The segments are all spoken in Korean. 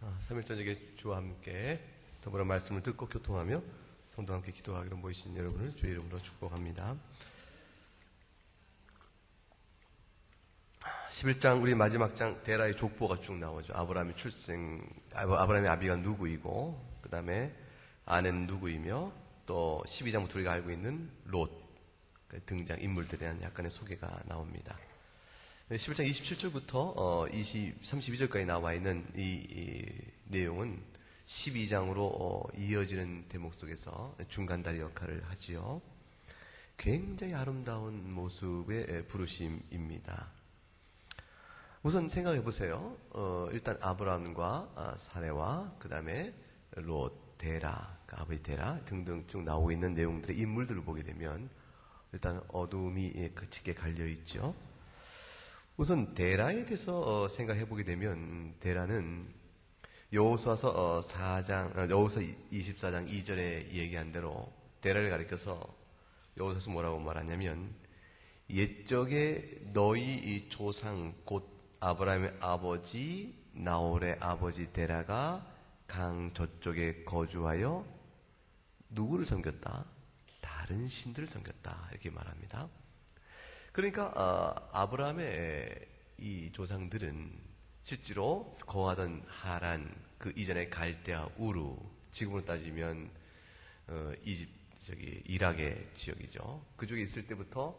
3일 저녁에 주와 함께 더불어 말씀을 듣고 교통하며 성도와 함께 기도하기로 모이신 여러분을 주의 이름으로 축복합니다. 11장 우리 마지막 장 데라의 족보가 쭉 나오죠. 아브라함의 아브라함의 아비가 누구이고 그 다음에 아내는 누구이며 또 12장부터 우리가 알고 있는 롯 등장 인물들에 대한 약간의 소개가 나옵니다. 11장 27절부터 32절까지 나와 있는 이 내용은 12장으로 이어지는 대목 속에서 중간다리 역할을 하지요. 굉장히 아름다운 모습의 부르심입니다. 우선 생각해 보세요. 일단 아브라함과 사레와 그 다음에 롯, 데라, 아버지 데라 등등 쭉 나오고 있는 내용들의 인물들을 보게 되면 일단 어둠이 짙게 갈려 있죠. 우선 데라에 대해서 생각해 보게 되면 데라는 여호수아서 24장 2절에 얘기한 대로 데라를 가리켜서 여호수아서 뭐라고 말하냐면 옛적에 너희 이 조상 곧 아브라함의 아버지 나홀의 아버지 데라가 강 저쪽에 거주하여 누구를 섬겼다? 다른 신들을 섬겼다 이렇게 말합니다. 그러니까 아브라함의 이 조상들은 실제로 거하던 하란 그 이전의 갈대아 우르 지금으로 따지면 이락의 지역이죠. 그쪽에 있을 때부터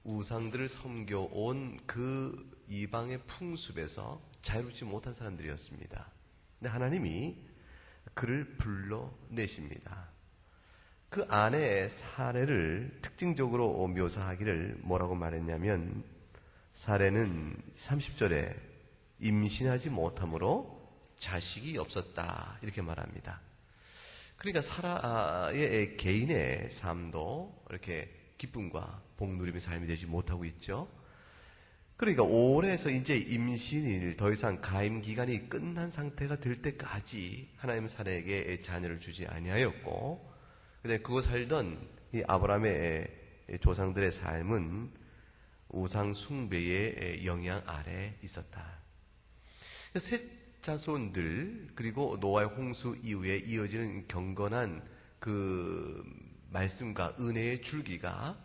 우상들을 섬겨온 그 이방의 풍습에서 자유롭지 못한 사람들이었습니다. 근데 하나님이 그를 불러내십니다. 그 아내의 사례를 특징적으로 묘사하기를 뭐라고 말했냐면 사례는 30절에 임신하지 못함으로 자식이 없었다 이렇게 말합니다. 그러니까 사라의 개인의 삶도 이렇게 기쁨과 복누림의 삶이 되지 못하고 있죠. 그러니까 올해에서 이제 임신일 더 이상 가임 기간이 끝난 상태가 될 때까지 하나님은 사례에게 자녀를 주지 아니하였고 근데 그거 살던 이 아브라함의 조상들의 삶은 우상 숭배의 영향 아래 있었다. 셋 자손들 그리고 노아의 홍수 이후에 이어지는 경건한 그 말씀과 은혜의 줄기가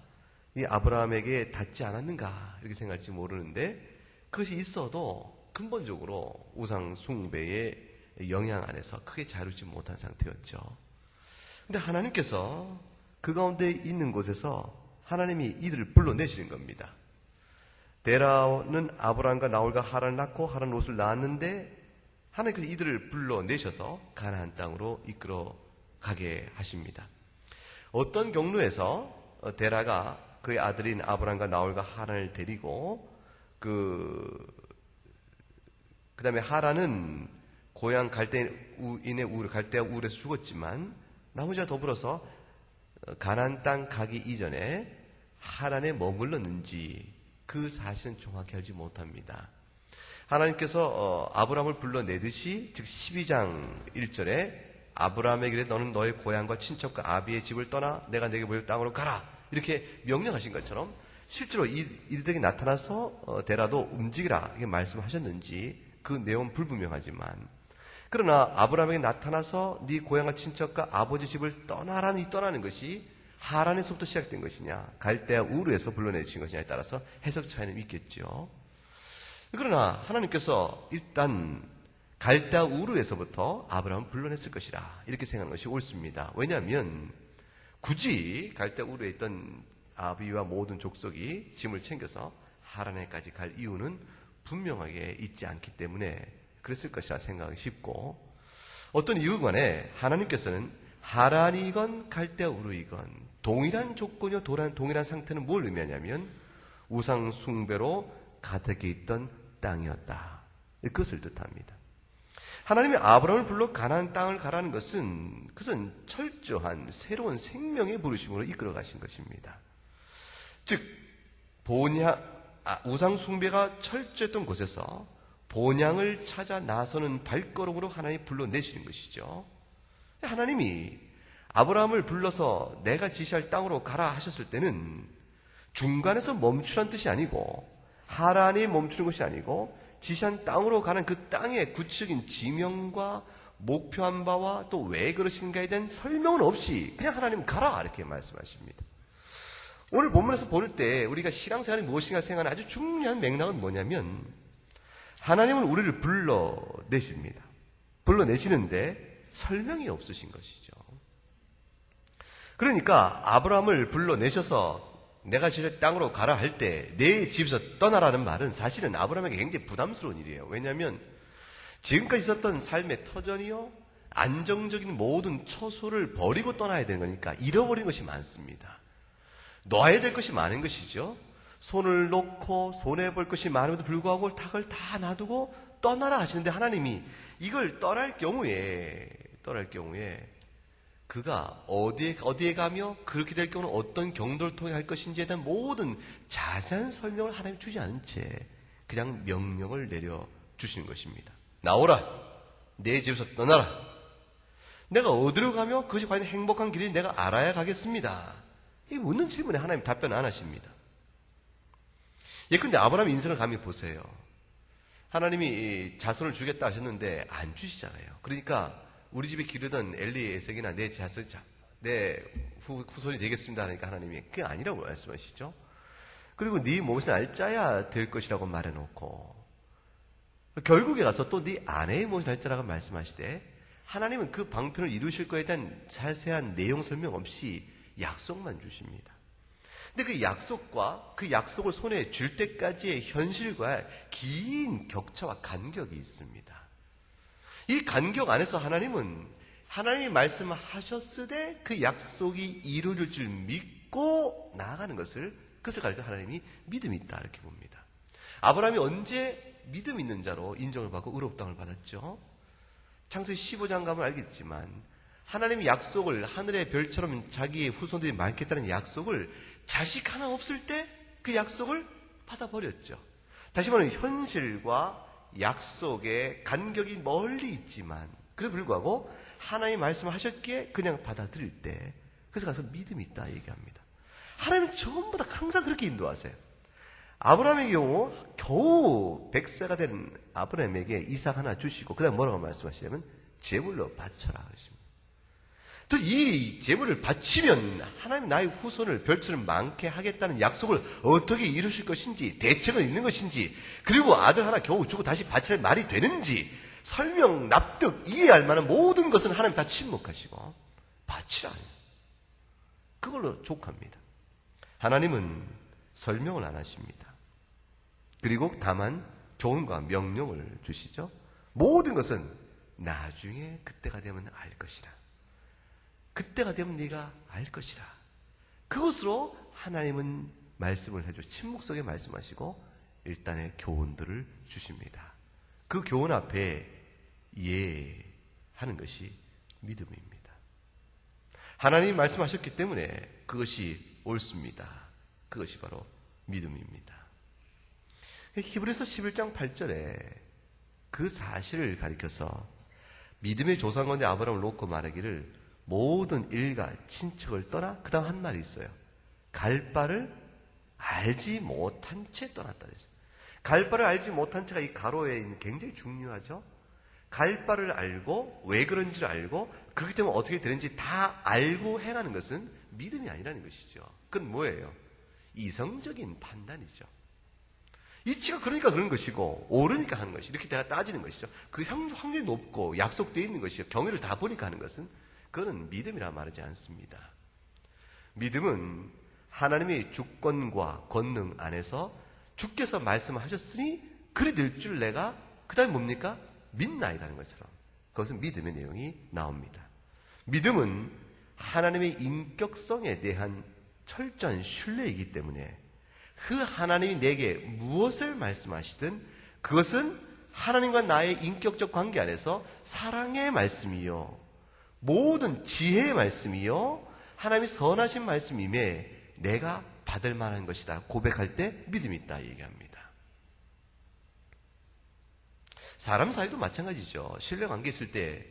이 아브라함에게 닿지 않았는가 이렇게 생각할지 모르는데 그것이 있어도 근본적으로 우상 숭배의 영향 안에서 크게 자유롭지 못한 상태였죠. 근데 하나님께서 그 가운데 있는 곳에서 하나님이 이들을 불러내시는 겁니다. 데라는 아브라함과 나홀과 하란을 낳고 하란 롯을 낳았는데 하나님께서 이들을 불러내셔서 가나안 땅으로 이끌어 가게 하십니다. 어떤 경로에서 데라가 그의 아들인 아브라함과 나홀과 하란을 데리고 그 다음에 하란은 고향 갈대인의 갈대아 우르에서 죽었지만 나머지와 더불어서 가나안 땅 가기 이전에 하란에 머물렀는지 그 사실은 정확히 알지 못합니다. 하나님께서 아브라함을 불러내듯이 즉 12장 1절에 아브라함에게 너는 너의 고향과 친척과 아비의 집을 떠나 내가 내게 보일 땅으로 가라 이렇게 명령하신 것처럼 실제로 이들에게 나타나서 데라도 움직이라 이렇게 말씀하셨는지 그 내용은 불분명하지만 그러나 아브라함에게 나타나서 네 고향과 친척과 아버지 집을 떠나는 것이 하란에서부터 시작된 것이냐 갈대아 우르에서 불러내신 것이냐에 따라서 해석 차이는 있겠죠. 그러나 하나님께서 일단 갈대아 우르에서부터 아브라함을 불러냈을 것이라 이렇게 생각하는 것이 옳습니다. 왜냐하면 굳이 갈대아 우르에 있던 아비와 모든 족속이 짐을 챙겨서 하란에까지 갈 이유는 분명하게 있지 않기 때문에 그랬을 것이라 생각하기 쉽고 어떤 이유간에 하나님께서는 하란이건 갈대아 우르이건 동일한 조건이요 동일한 상태는 뭘 의미하냐면 우상 숭배로 가득해 있던 땅이었다. 그것을 뜻합니다. 하나님이 아브라함을 불러 가나안 땅을 가라는 것은 그것은 철저한 새로운 생명의 부르심으로 이끌어 가신 것입니다. 즉 우상 숭배가 철저했던 곳에서 본향을 찾아 나서는 발걸음으로 하나님이 불러내시는 것이죠. 하나님이 아브라함을 불러서 내가 지시할 땅으로 가라 하셨을 때는 중간에서 멈추라는 뜻이 아니고 하란이 멈추는 것이 아니고 지시한 땅으로 가는 그 땅의 구체적인 지명과 목표한 바와 또 왜 그러신가에 대한 설명은 없이 그냥 하나님 가라 이렇게 말씀하십니다. 오늘 본문에서 볼 때 우리가 신앙생활이 무엇인가 생각하는 아주 중요한 맥락은 뭐냐면 하나님은 우리를 불러내십니다. 불러내시는데 설명이 없으신 것이죠. 그러니까 아브라함을 불러내셔서 내가 지실 땅으로 가라 할 때 내 집에서 떠나라는 말은 사실은 아브라함에게 굉장히 부담스러운 일이에요. 왜냐하면 지금까지 있었던 삶의 터전이요 안정적인 모든 처소를 버리고 떠나야 되는 거니까 잃어버린 것이 많습니다. 놔야 될 것이 많은 것이죠. 손을 놓고 손해볼 것이 많음에도 불구하고 그걸 다 놔두고 떠나라 하시는데 하나님이 이걸 떠날 경우에 그가 어디에 가며 그렇게 될 경우는 어떤 경도를 통해 할 것인지에 대한 모든 자세한 설명을 하나님이 주지 않은 채 그냥 명령을 내려주시는 것입니다. 나오라. 내 집에서 떠나라. 내가 어디로 가며 그것이 과연 행복한 길인지 내가 알아야 가겠습니다. 이 묻는 질문에 하나님 답변 안 하십니다. 예컨대 아브라함 인생을 감히 보세요. 하나님이 자손을 주겠다 하셨는데 안 주시잖아요. 그러니까 우리 집에 기르던 엘리에색이나 내 자손, 내 후손이 되겠습니다 하니까 하나님이 그게 아니라고 말씀하시죠. 그리고 네 몸에서 날짜야 될 것이라고 말해놓고 결국에 가서 또 네 아내의 몸에서 날짜라고 말씀하시되 하나님은 그 방편을 이루실 것에 대한 자세한 내용 설명 없이 약속만 주십니다. 근데 그 약속과 그 약속을 손에 줄 때까지의 현실과 긴 격차와 간격이 있습니다. 이 간격 안에서 하나님은 하나님이 말씀하셨으되 그 약속이 이루어질 줄 믿고 나아가는 것을 그것을 가리켜 하나님이 믿음이 있다 이렇게 봅니다. 아브라함이 언제 믿음 있는 자로 인정을 받고 의롭 땅을 받았죠? 창세기 15장 가면 알겠지만 하나님이 약속을 하늘의 별처럼 자기의 후손들이 많겠다는 약속을 자식 하나 없을 때 그 약속을 받아버렸죠. 다시 말하면 현실과 약속의 간격이 멀리 있지만 그에 불구하고 하나님이 말씀하셨기에 그냥 받아들일 때 그래서 가서 믿음이 있다 얘기합니다. 하나님은 전부 다 항상 그렇게 인도하세요. 아브라함의 경우 겨우 100세가 된 아브라함에게 이삭 하나 주시고 그 다음 뭐라고 말씀하시냐면 제물로 바쳐라 하십니다. 또 이 제물을 바치면 하나님 나의 후손을 별처럼 많게 하겠다는 약속을 어떻게 이루실 것인지 대책은 있는 것인지 그리고 아들 하나 겨우 주고 다시 바칠 말이 되는지 설명, 납득, 이해할 만한 모든 것은 하나님 다 침묵하시고 바치라 그걸로 족합니다. 하나님은 설명을 안 하십니다. 그리고 다만 교훈과 명령을 주시죠. 모든 것은 나중에 그때가 되면 알 것이라. 그때가 되면 네가 알 것이라. 그것으로 하나님은 말씀을 해줘. 침묵 속에 말씀하시고 일단의 교훈들을 주십니다. 그 교훈 앞에 이해하는 것이 믿음입니다. 하나님이 말씀하셨기 때문에 그것이 옳습니다. 그것이 바로 믿음입니다. 히브리서 11장 8절에 그 사실을 가리켜서 믿음의 조상건대 아브라함을 놓고 말하기를 모든 일가 친척을 떠나 그 다음 한 말이 있어요. 갈 바를 알지 못한 채 떠났다. 갈 바를 알지 못한 채가 이 가로에 있는 굉장히 중요하죠. 갈 바를 알고 왜 그런지를 알고 그렇기 때문에 어떻게 되는지 다 알고 행하는 것은 믿음이 아니라는 것이죠. 그건 뭐예요? 이성적인 판단이죠. 이치가 그러니까 그런 것이고 옳으니까 하는 것이 이렇게 내가 따지는 것이죠. 그 확률이 높고 약속되어 있는 것이죠. 경위를 다 보니까 하는 것은 그거는 믿음이라 말하지 않습니다. 믿음은 하나님의 주권과 권능 안에서 주께서 말씀하셨으니 그리 될 줄 내가 그 다음에 뭡니까? 믿나이다는 것처럼 그것은 믿음의 내용이 나옵니다. 믿음은 하나님의 인격성에 대한 철저한 신뢰이기 때문에 그 하나님이 내게 무엇을 말씀하시든 그것은 하나님과 나의 인격적 관계 안에서 사랑의 말씀이요 모든 지혜의 말씀이요 하나님이 선하신 말씀임에 내가 받을 만한 것이다 고백할 때 믿음이 있다 얘기합니다. 사람 사이도 마찬가지죠. 신뢰관계 있을 때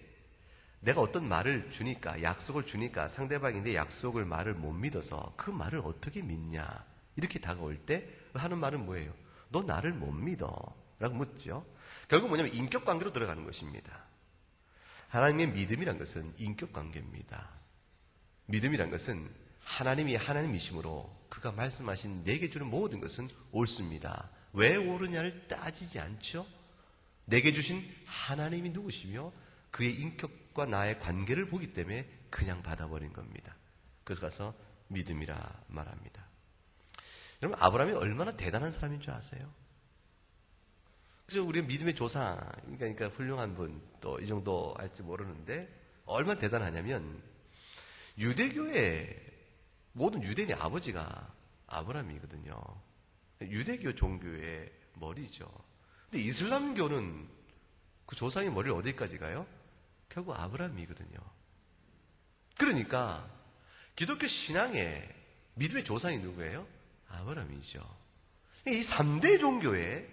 내가 어떤 말을 주니까 약속을 주니까 상대방이 내 약속을 말을 못 믿어서 그 말을 어떻게 믿냐 이렇게 다가올 때 하는 말은 뭐예요? 너 나를 못 믿어 라고 묻죠. 결국 뭐냐면 인격관계로 들어가는 것입니다. 하나님의 믿음이란 것은 인격관계입니다. 믿음이란 것은 하나님이 하나님이심으로 그가 말씀하신 내게 주는 모든 것은 옳습니다. 왜 옳으냐를 따지지 않죠. 내게 주신 하나님이 누구시며 그의 인격과 나의 관계를 보기 때문에 그냥 받아버린 겁니다. 그래서 가서 믿음이라 말합니다. 여러분, 아브라함이 얼마나 대단한 사람인 줄 아세요? 그래서 우리가 믿음의 조상, 그러니까 훌륭한 분, 또 이 정도 알지 모르는데 얼마나 대단하냐면 유대교의 모든 유대인의 아버지가 아브라함이거든요. 유대교 종교의 머리죠. 근데 이슬람교는 그 조상의 머리를 어디까지 가요? 결국 아브라함이거든요. 그러니까 기독교 신앙의 믿음의 조상이 누구예요? 아브라함이죠. 이 3대 종교의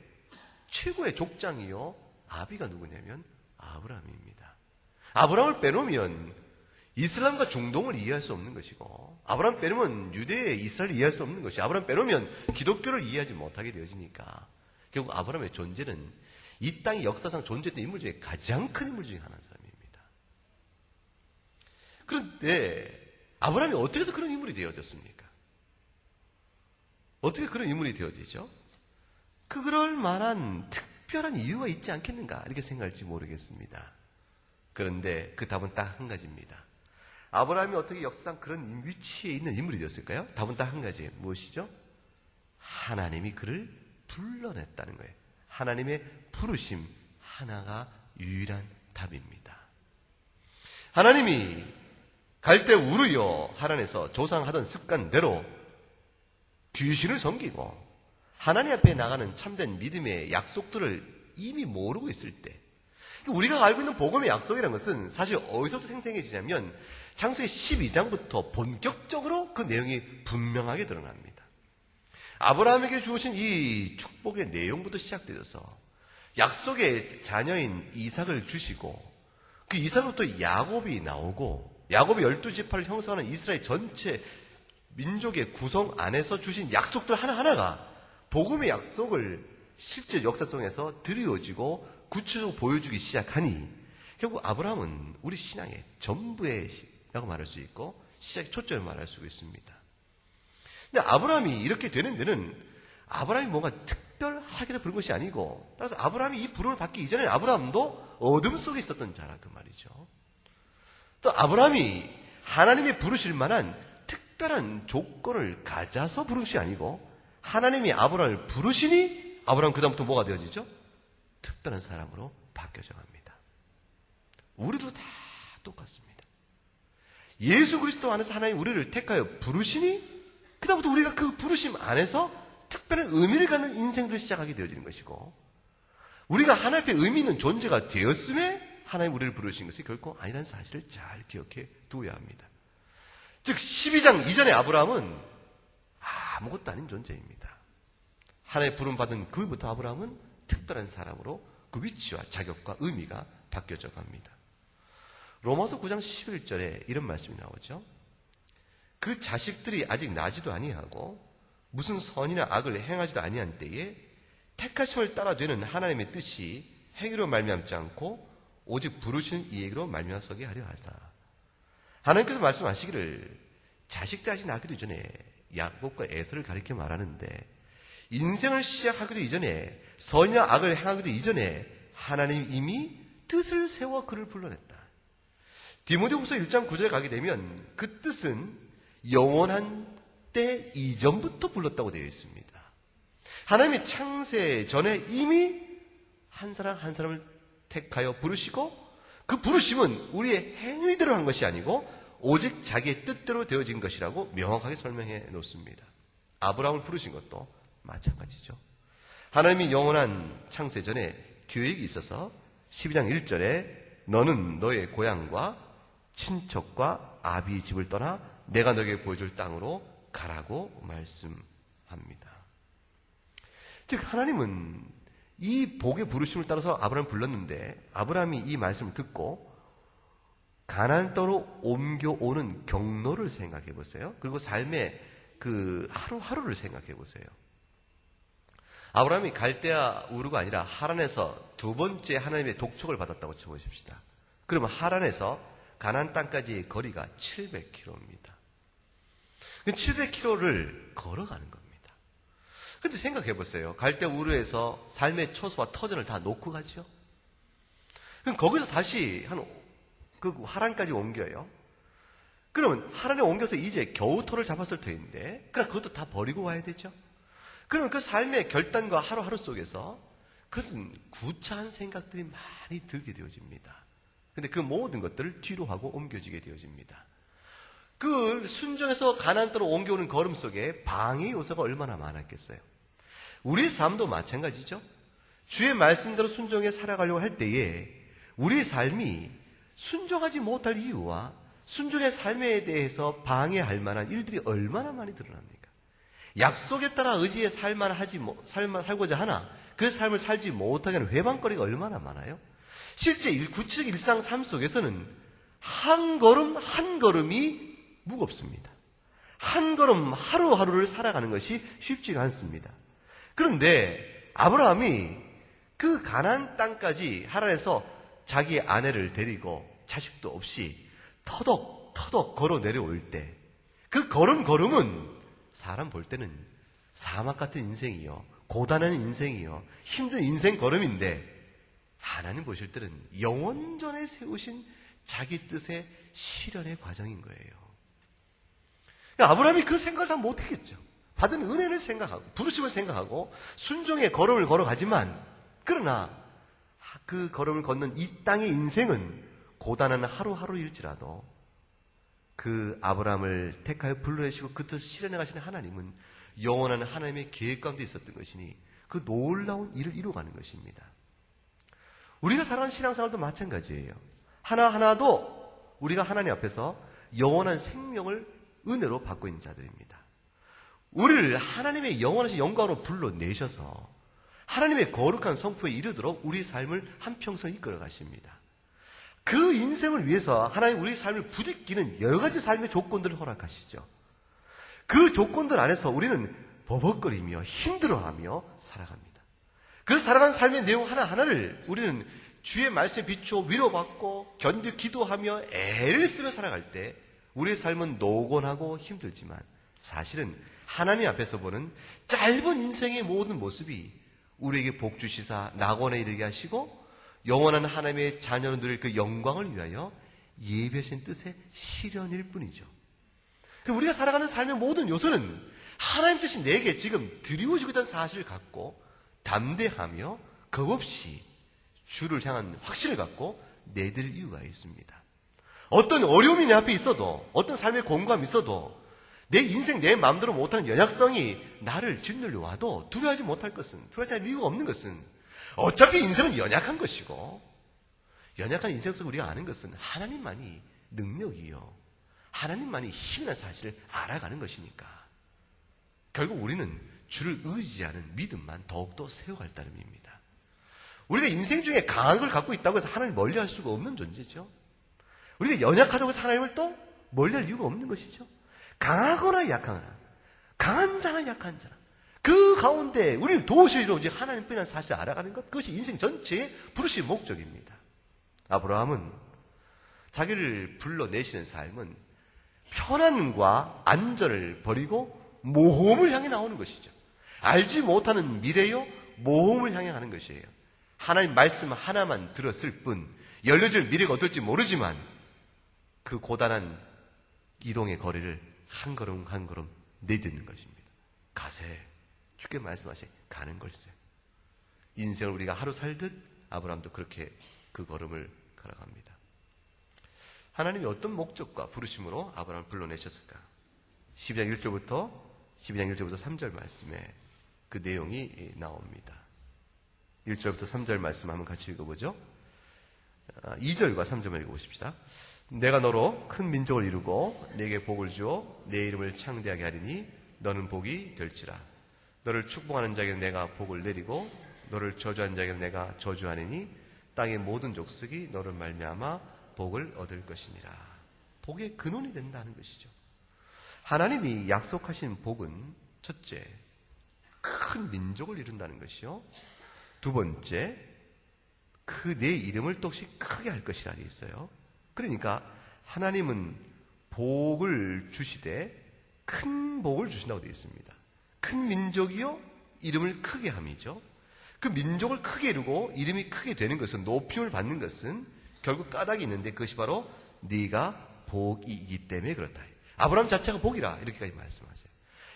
최고의 족장이요 아비가 누구냐면 아브라함입니다. 아브라함을 빼놓으면 이슬람과 중동을 이해할 수 없는 것이고, 아브라함 빼놓으면 유대의 이스라엘을 이해할 수 없는 것이, 아브라함 빼놓으면 기독교를 이해하지 못하게 되어지니까 결국 아브라함의 존재는 이 땅의 역사상 존재했던 인물 중에 가장 큰 인물 중에 하나인 사람입니다. 그런데 아브라함이 어떻게 해서 그런 인물이 되어졌습니까? 어떻게 그런 인물이 되어지죠? 그럴 만한 특별한 이유가 있지 않겠는가 이렇게 생각할지 모르겠습니다. 그런데 그 답은 딱 한 가지입니다. 아브라함이 어떻게 역사상 그런 위치에 있는 인물이 되었을까요? 답은 딱 한 가지. 무엇이죠? 하나님이 그를 불러냈다는 거예요. 하나님의 부르심 하나가 유일한 답입니다. 하나님이 갈 때 우르여 하란에서 조상하던 습관대로 귀신을 섬기고 하나님 앞에 나가는 참된 믿음의 약속들을 이미 모르고 있을 때, 우리가 알고 있는 복음의 약속이라는 것은 사실 어디서부터 생생해지냐면 창세기 12장부터 본격적으로 그 내용이 분명하게 드러납니다. 아브라함에게 주어진 이 축복의 내용부터 시작되어서 약속의 자녀인 이삭을 주시고 그 이삭으로부터 야곱이 나오고 야곱이 12지파를 형성하는 이스라엘 전체 민족의 구성 안에서 주신 약속들 하나하나가 복음의 약속을 실제 역사 속에서 드리워지고 구체적으로 보여주기 시작하니 결국 아브라함은 우리 신앙의 전부라고 말할 수 있고 시작의 초점을 말할 수 있습니다. 근데 아브라함이 이렇게 되는 데는 아브라함이 뭔가 특별하게 부른 것이 아니고, 따라서 아브라함이 이 부름을 받기 이전에 아브라함도 어둠 속에 있었던 자라 그 말이죠. 또 아브라함이 하나님이 부르실 만한 특별한 조건을 가져서 부른 것이 아니고 하나님이 아브라함을 부르시니 아브라함은 그다음부터 뭐가 되어지죠? 특별한 사람으로 바뀌어져 갑니다. 우리도 다 똑같습니다. 예수 그리스도 안에서 하나님 우리를 택하여 부르시니 그다음부터 우리가 그 부르심 안에서 특별한 의미를 갖는 인생들을 시작하게 되어지는 것이고, 우리가 하나님 앞에 의미 있는 존재가 되었음에 하나님 우리를 부르신 것이 결코 아니라는 사실을 잘 기억해 두어야 합니다. 즉 12장 이전의 아브라함은 아무것도 아닌 존재입니다. 하나님의 부름받은 그 후부터 아브라함은 특별한 사람으로 그 위치와 자격과 의미가 바뀌어져 갑니다. 로마서 9장 11절에 이런 말씀이 나오죠. 그 자식들이 아직 나지도 아니하고 무슨 선이나 악을 행하지도 아니한 때에 택하심을 따라 되는 하나님의 뜻이 행위로 말미암지 않고 오직 부르시는 이에게로 말미암게 하려 하사. 하나님께서 말씀하시기를 자식들 아직 낳기도 이전에 야곱과 에서를 가리켜 말하는데, 인생을 시작하기도 이전에 선이나 악을 행하기도 이전에 하나님 이미 뜻을 세워 그를 불러냈다. 디모데후서 1장 9절에 가게 되면 그 뜻은 영원한 때 이전부터 불렀다고 되어 있습니다. 하나님이 창세 전에 이미 한 사람 한 사람을 택하여 부르시고 그 부르심은 우리의 행위대로 한 것이 아니고 오직 자기의 뜻대로 되어진 것이라고 명확하게 설명해 놓습니다. 아브라함을 부르신 것도 마찬가지죠. 하나님이 영원한 창세 전에 계획이 있어서 12장 1절에 너는 너의 고향과 친척과 아비의 집을 떠나 내가 너에게 보여줄 땅으로 가라고 말씀합니다. 즉 하나님은 이 복의 부르심을 따라서 아브라함을 불렀는데, 아브라함이 이 말씀을 듣고 가나안 땅으로 옮겨오는 경로를 생각해 보세요. 그리고 삶의 그 하루하루를 생각해 보세요. 아브라함이 갈대아 우르가 아니라 하란에서 두 번째 하나님의 독촉을 받았다고 쳐보십시다. 그러면 하란에서 가나안 땅까지의 거리가 700km입니다. 700km를 걸어가는 겁니다. 근데 생각해 보세요. 갈대아 우르에서 삶의 초소와 터전을 다 놓고 가죠. 그럼 거기서 다시 그 하란까지 옮겨요. 그러면 하란에 옮겨서 이제 겨우 터를 잡았을 터인데, 그럼 그것도 다 버리고 와야 되죠. 그러면 그 삶의 결단과 하루하루 속에서 그것은 구차한 생각들이 많이 들게 되어집니다. 근데 그 모든 것들을 뒤로 하고 옮겨지게 되어집니다. 그 순종해서 가나안 땅으로 옮겨오는 걸음 속에 방해 요소가 얼마나 많았겠어요. 우리 삶도 마찬가지죠. 주의 말씀대로 순종해 살아가려고 할 때에 우리 삶이 순종하지 못할 이유와 순종의 삶에 대해서 방해할 만한 일들이 얼마나 많이 드러납니까? 약속에 따라 의지에 살고자 하나 그 삶을 살지 못하게 하는 회방거리가 얼마나 많아요? 실제 구체적 일상 삶 속에서는 한 걸음 한 걸음이 무겁습니다. 한 걸음 하루하루를 살아가는 것이 쉽지가 않습니다. 그런데 아브라함이 그 가나안 땅까지 하란에서 자기 아내를 데리고 자식도 없이 터덕터덕 걸어 내려올 때 그 걸음은 사람 볼 때는 사막 같은 인생이요, 고단한 인생이요, 힘든 인생 걸음인데 하나님 보실 때는 영원전에 세우신 자기 뜻의 실현의 과정인 거예요. 그러니까 아브라함이 그 생각을 다 못했겠죠. 받은 은혜를 생각하고 부르심을 생각하고 순종의 걸음을 걸어가지만, 그러나 그 걸음을 걷는 이 땅의 인생은 고단한 하루하루일지라도 그 아브라함을 택하여 불러내시고 그 뜻을 실현해 가시는 하나님은 영원한 하나님의 계획 가운데 있었던 것이니 그 놀라운 일을 이루어가는 것입니다. 우리가 살아가는 신앙생활도 마찬가지예요. 하나하나도 우리가 하나님 앞에서 영원한 생명을 은혜로 받고 있는 자들입니다. 우리를 하나님의 영원하신 영광으로 불러내셔서 하나님의 거룩한 성품에 이르도록 우리 삶을 한평생 이끌어 가십니다. 그 인생을 위해서 하나님 우리 삶을 부딪히는 여러 가지 삶의 조건들을 허락하시죠. 그 조건들 안에서 우리는 버벅거리며 힘들어하며 살아갑니다. 그 살아가는 삶의 내용 하나하나를 우리는 주의 말씀에 비추어 위로받고 견디 기도하며 애를 쓰며 살아갈 때 우리의 삶은 노곤하고 힘들지만 사실은 하나님 앞에서 보는 짧은 인생의 모든 모습이 우리에게 복 주시사 낙원에 이르게 하시고 영원한 하나님의 자녀는 누릴 그 영광을 위하여 예비하신 뜻의 실현일 뿐이죠. 우리가 살아가는 삶의 모든 요소는 하나님 뜻이 내게 지금 드리워지고 있다는 사실을 갖고 담대하며 겁없이 주를 향한 확신을 갖고 내드릴 이유가 있습니다. 어떤 어려움이 내 앞에 있어도, 어떤 삶의 공감이 있어도, 내 인생 내 마음대로 못하는 연약성이 나를 짓눌려 와도 두려워하지 못할 것은, 두려워할 이유가 없는 것은 어차피 인생은 연약한 것이고, 연약한 인생 속에 우리가 아는 것은 하나님만이 능력이요, 하나님만이 힘이라는 사실을 알아가는 것이니까 결국 우리는 주를 의지하는 믿음만 더욱더 세워갈 따름입니다. 우리가 인생 중에 강한 걸 갖고 있다고 해서 하나님을 멀리할 수가 없는 존재죠. 우리가 연약하다고 해서 하나님을 또 멀리할 이유가 없는 것이죠. 강하거나 약하거나, 강한 자나 약한 자나, 그 가운데 우리를 도우실 오직 하나님뿐이라는 사실을 알아가는 것, 그것이 인생 전체의 부르심의 목적입니다. 아브라함은 자기를 불러내시는 삶은 편안과 안전을 버리고 모험을 향해 나오는 것이죠. 알지 못하는 미래요, 모험을 향해 가는 것이에요. 하나님 말씀 하나만 들었을 뿐 열려질 미래가 어떨지 모르지만 그 고단한 이동의 거리를 한 걸음 한 걸음 내딛는 것입니다. 가세, 주께 말씀하시 가는 걸세. 인생을 우리가 하루 살듯 아브라함도 그렇게 그 걸음을 걸어갑니다. 하나님이 어떤 목적과 부르심으로 아브라함을 불러내셨을까? 12장 1절부터 3절 말씀에 그 내용이 나옵니다. 1절부터 3절 말씀 한번 같이 읽어보죠. 2절과 3절만 읽어보십시다. 내가 너로 큰 민족을 이루고 내게 복을 주어 내 이름을 창대하게 하리니 너는 복이 될지라. 너를 축복하는 자에게는 내가 복을 내리고 너를 저주하는 자에게는 내가 저주하리니 땅의 모든 족속이 너를 말미암아 복을 얻을 것이니라. 복의 근원이 된다는 것이죠. 하나님이 약속하신 복은 첫째, 큰 민족을 이룬다는 것이요. 두 번째, 그 내 이름을 또시 크게 할 것이라 되어 있어요. 그러니까 하나님은 복을 주시되 큰 복을 주신다고 되어 있습니다. 큰 민족이요 이름을 크게 함이죠. 그 민족을 크게 이루고 이름이 크게 되는 것은, 높임을 받는 것은 결국 까닭이 있는데, 그것이 바로 네가 복이기 때문에 그렇다. 아브라함 자체가 복이라, 이렇게까지 말씀하세요.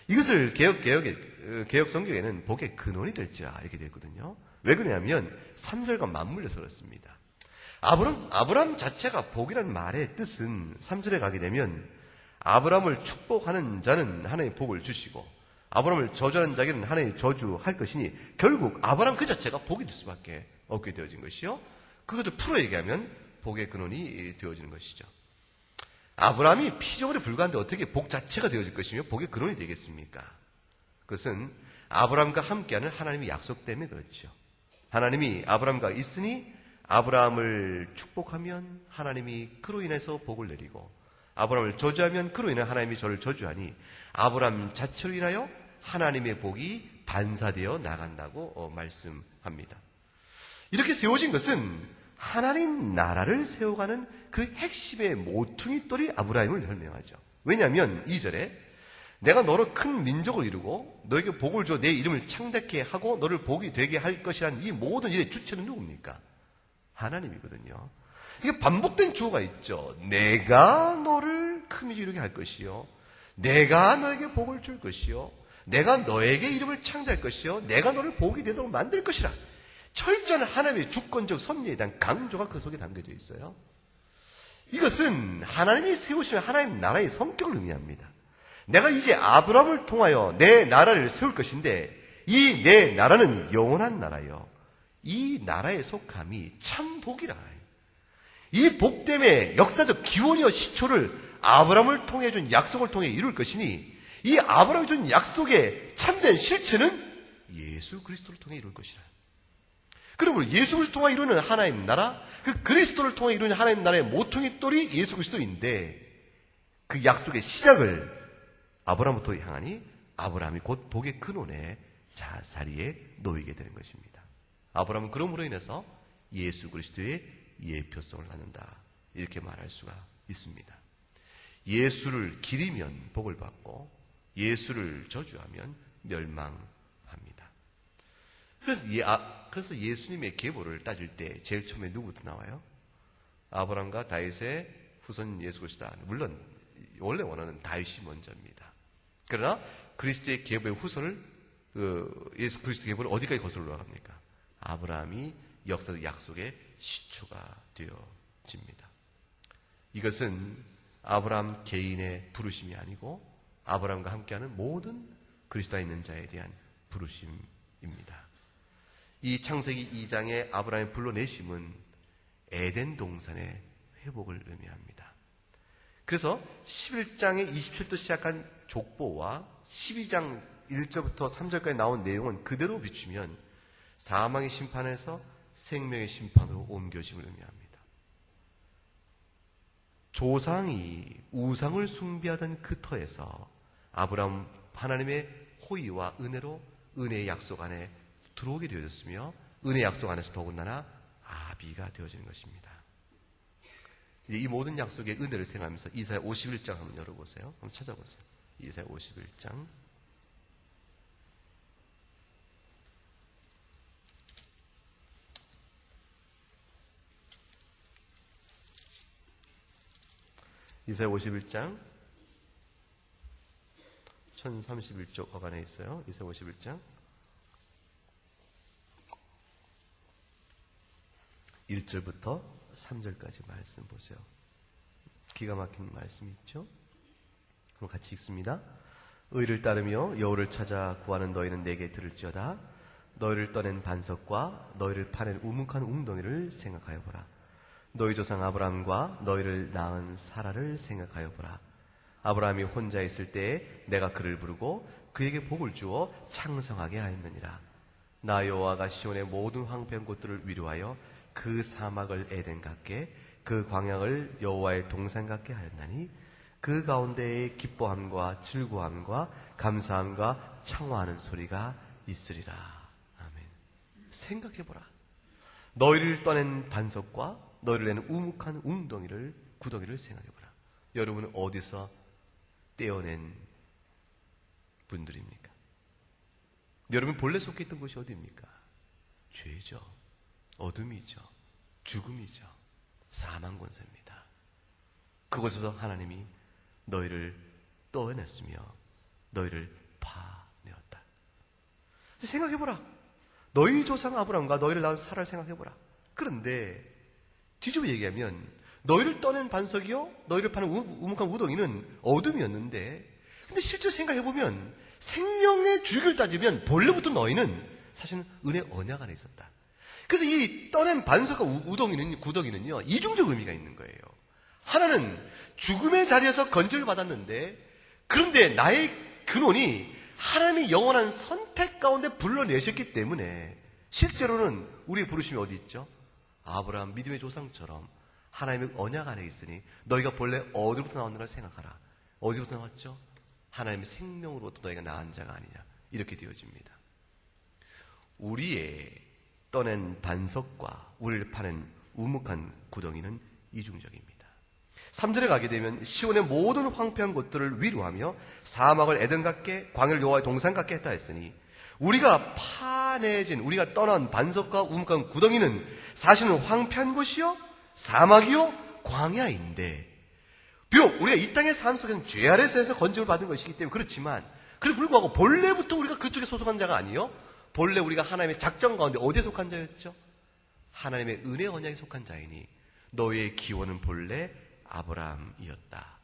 이것을 개혁 성경에는 복의 근원이 될지라 이렇게 되어 있거든요. 왜 그러냐면 3절과 맞물려서 그렇습니다. 아브라함 자체가 복이라는 말의 뜻은 3절에 가게 되면 아브라함을 축복하는 자는 하나님의 복을 주시고 아브라함을 저주하는 자에게는 하나님이 저주할 것이니, 결국 아브라함 그 자체가 복이 될 수밖에 없게 되어진 것이요. 그것을 풀어 얘기하면 복의 근원이 되어지는 것이죠. 아브라함이 피조물에 불과한데 어떻게 복 자체가 되어질 것이며 복의 근원이 되겠습니까? 그것은 아브라함과 함께하는 하나님의 약속 때문에 그렇죠. 하나님이 아브라함과 있으니 아브라함을 축복하면 하나님이 그로 인해서 복을 내리고, 아브라함을 저주하면 그로 인해 하나님이 저를 저주하니 아브라함 자체로 인하여 하나님의 복이 반사되어 나간다고 말씀합니다. 이렇게 세워진 것은 하나님 나라를 세워가는 그 핵심의 모퉁이 돌이 아브라함을 설명하죠. 왜냐하면 2절에 내가 너로 큰 민족을 이루고 너에게 복을 줘 내 이름을 창대케 하고 너를 복이 되게 할 것이라는 이 모든 일의 주체는 누굽니까? 하나님이거든요. 이게 반복된 주어가 있죠. 내가 너를 큰 민족 이루게 할 것이요, 내가 너에게 복을 줄 것이요, 내가 너에게 이름을 창대할 것이요, 내가 너를 복이 되도록 만들 것이라. 철저한 하나님의 주권적 섭리에 대한 강조가 그 속에 담겨져 있어요. 이것은 하나님이 세우시는 하나님 나라의 성격을 의미합니다. 내가 이제 아브라함을 통하여 내 나라를 세울 것인데, 이 내 나라는 영원한 나라요, 이 나라의 속함이 참 복이라. 이 복 때문에 역사적 기원이요 시초를 아브라함을 통해 준 약속을 통해 이룰 것이니, 이 아브라함이 준 약속의 참된 실체는 예수 그리스도를 통해 이룰 것이라. 그러므로 예수 그리스도를 통해 이루는 하나님 나라, 그 그리스도를 통해 이루는 하나님 나라의 모퉁이 돌이 예수 그리스도인데, 그 약속의 시작을 아브라함부터 향하니 아브라함이 곧 복의 근원의 자리에 놓이게 되는 것입니다. 아브라함은 그러므로 인해서 예수 그리스도의 예표성을 갖는다, 이렇게 말할 수가 있습니다. 예수를 기리면 복을 받고 예수를 저주하면 멸망합니다. 그래서 예수님의 계보를 따질 때 제일 처음에 누구부터 나와요? 아브라함과 다윗의 후손 예수 그리스도다. 물론 원래 원하는 다윗이 먼저입니다. 그러나 그리스도의 계보의 후손을, 예수 그리스도의 계보를 어디까지 거슬러 올라갑니까? 아브라함이 역사적 약속의 시초가 되어집니다. 이것은 아브라함 개인의 부르심이 아니고 아브라함과 함께하는 모든 그리스도에 있는 자에 대한 부르심입니다. 이 창세기 2장의 아브라함의 불러내심은 에덴 동산의 회복을 의미합니다. 그래서 11장의 27절 시작한 족보와 12장 1절부터 3절까지 나온 내용은 그대로 비추면 사망의 심판에서 생명의 심판으로 옮겨짐을 의미합니다. 조상이 우상을 숭배하던 그 터에서 아브라함 하나님의 호의와 은혜로 은혜의 약속 안에 들어오게 되어졌으며, 은혜의 약속 안에서 더군다나 아비가 되어지는 것입니다. 이제 이 모든 약속의 은혜를 생각하면서 이사야 51장 한번 열어보세요. 한번 찾아보세요. 이사야 51장. 이사야 51장 1031쪽 어간에 있어요. 이사야 51장 1절부터 3절까지 말씀 보세요. 기가 막힌 말씀이 있죠? 그럼 같이 읽습니다. 의를 따르며 여호와를 찾아 구하는 너희는 내게 들을지어다. 너희를 떠낸 반석과 너희를 파낸 우묵한 웅덩이를 생각하여 보라. 너희 조상 아브라함과 너희를 낳은 사라를 생각하여 보라. 아브라함이 혼자 있을 때에 내가 그를 부르고 그에게 복을 주어 창성하게 하였느니라. 나 여호와가 시온의 모든 황폐한 곳들을 위로하여 그 사막을 에덴 같게 그 광야를 여호와의 동산 같게 하였나니 그 가운데에 기뻐함과 즐거움과 감사함과 청호하는 소리가 있으리라. 아멘. 생각해보라. 너희를 떠낸 반석과 너희를 내는 우묵한 구덩이를 생각해보라. 여러분은 어디서 떼어낸 분들입니까? 여러분 본래 속해 있던 곳이 어디입니까? 죄죠. 어둠이죠. 죽음이죠. 사망 권세입니다. 그곳에서 하나님이 너희를 떠내냈으며 너희를 파내었다. 생각해보라. 너희 조상 아브라함과 너희를 낳은 사라를 생각해보라. 그런데 뒤집어 얘기하면 너희를 떠낸 반석이요 너희를 파는 우묵한 우덩이는 어둠이었는데, 근데 실제 생각해보면 생명의 주기를 따지면 본래부터 너희는 사실은 은혜 언약 안에 있었다. 그래서 이 떠낸 반석과 구덩이는요 이중적 의미가 있는 거예요. 하나는 죽음의 자리에서 건져를 받았는데, 그런데 나의 근원이 하나님의 영원한 선택 가운데 불러내셨기 때문에 실제로는 우리의 부르심이 어디 있죠? 아브라함 믿음의 조상처럼 하나님의 언약 안에 있으니 너희가 본래 어디로부터 나왔는가를 생각하라. 어디부터 나왔죠? 하나님의 생명으로부터 너희가 낳은 자가 아니냐, 이렇게 되어집니다. 우리의 떠낸 반석과 우리를 파는 우묵한 구덩이는 이중적입니다. 3절에 가게 되면 시온의 모든 황폐한 곳들을 위로하며 사막을 에덴 같게 광야를 여호와의 동산 같게 했다 했으니, 우리가 우리가 떠난 반석과 우묵한 구덩이는 사실은 황폐한 곳이요 사막이요 광야인데, 비록 우리가 이 땅의 삶 속에서는 죄 아래에서 건짐을 받은 것이기 때문에 그렇지만, 그래도 불구하고 본래부터 우리가 그쪽에 소속한 자가 아니요, 본래 우리가 하나님의 작정 가운데 어디에 속한 자였죠? 하나님의 은혜 언약에 속한 자이니 너희의 기원은 본래 아브라함이었다.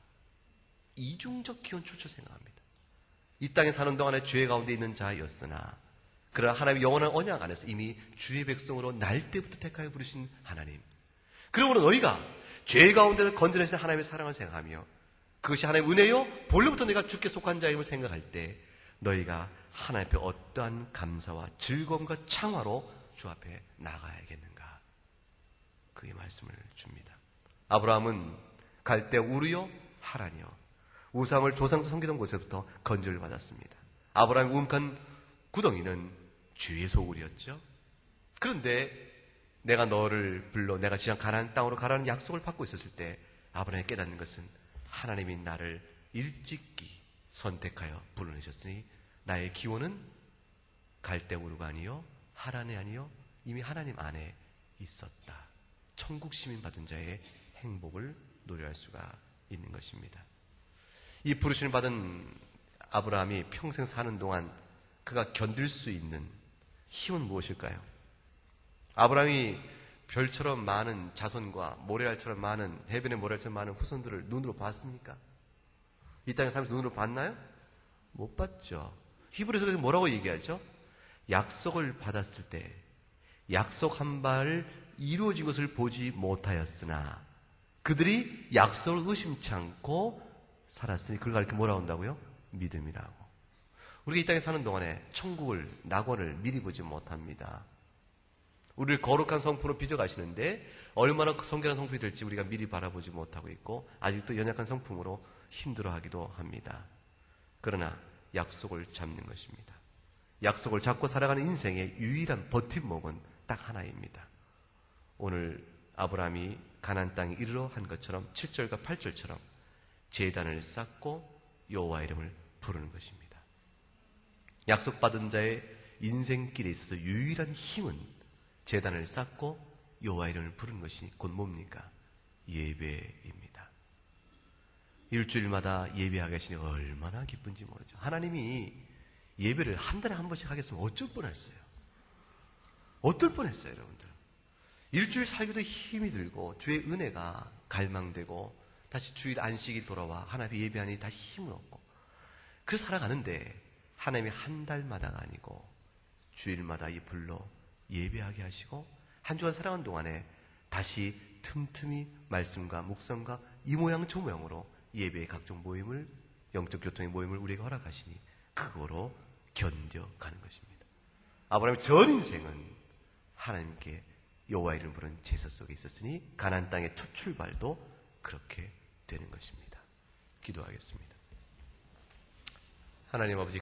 이중적 기원 출처 생각합니다. 이 땅에 사는 동안에 죄 가운데 있는 자였으나, 그러나 하나님의 영원한 언약 안에서 이미 주의 백성으로 날 때부터 택하여 부르신 하나님, 그러므로 너희가 죄 가운데서 건져내신 하나님의 사랑을 생각하며 그것이 하나님의 은혜요 본래부터 내가 주께 속한 자임을 생각할 때 너희가 하나님 앞에 어떠한 감사와 즐거움과 창화로 주 앞에 나가야겠는가, 그의 말씀을 줍니다. 아브라함은 갈대 우르요 하란이요 우상을 조상 섬기던 곳에서부터 건조를 받았습니다. 아브라함의 우묵한 구덩이는 주의 소굴이었죠. 그런데 내가 너를 불러 내가 지향 가나안 땅으로 가라는 약속을 받고 있었을 때 아브라함이 깨닫는 것은 하나님이 나를 일찍이 선택하여 불러내셨으니 나의 기원은 갈대 우르가 아니요 하란이 아니요 이미 하나님 안에 있었다. 천국 시민 받은 자의 행복을 노래할 수가 있는 것입니다. 이 부르심을 받은 아브라함이 평생 사는 동안 그가 견딜 수 있는 힘은 무엇일까요? 아브라함이 별처럼 많은 자손과 모래알처럼 많은, 해변의 모래알처럼 많은 후손들을 눈으로 봤습니까? 이 땅에 살면서 눈으로 봤나요? 못 봤죠. 히브리서가 뭐라고 얘기하죠? 약속을 받았을 때 약속한 바를 이루어진 것을 보지 못하였으나 그들이 약속을 의심치 않고 살았으니 그걸 가리켜 뭐라고 한다고요? 믿음이라고. 우리가 이 땅에 사는 동안에 천국을, 낙원을 미리 보지 못합니다. 우리를 거룩한 성품으로 빚어가시는데 얼마나 성결한 성품이 될지 우리가 미리 바라보지 못하고 있고 아직도 연약한 성품으로 힘들어하기도 합니다. 그러나 약속을 잡는 것입니다. 약속을 잡고 살아가는 인생의 유일한 버팀목은 딱 하나입니다. 오늘 아브라함이 가나안 땅에 이르러 한 것처럼 7절과 8절처럼 제단을 쌓고 여호와 이름을 부르는 것입니다. 약속받은 자의 인생길에 있어서 유일한 힘은 제단을 쌓고 여호와 이름을 부르는 것이 곧 뭡니까? 예배입니다. 일주일마다 예배하게 하시니 얼마나 기쁜지 모르죠. 하나님이 예배를 한 달에 한 번씩 하겠으면 어쩔 뻔했어요. 어떨 뻔했어요, 여러분들. 일주일 살기도 힘이 들고 주의 은혜가 갈망되고 다시 주일 안식이 돌아와 하나님 예배하니 다시 힘을 얻고 그래서 살아가는데 하나님이 한 달마다가 아니고 주일마다 이 불러 예배하게 하시고 한 주간 살아간 동안에 다시 틈틈이 말씀과 묵상과 이 모양 저 모양으로 예배의 각종 모임을, 영적 교통의 모임을 우리에게 허락하시니 그거로 견뎌가는 것입니다. 아브라함의 전 인생은 하나님께 여호와 이름을 부르는 제사 속에 있었으니 가나안 땅의 첫 출발도 그렇게 되는 것입니다. 기도하겠습니다. 하나님 아버지,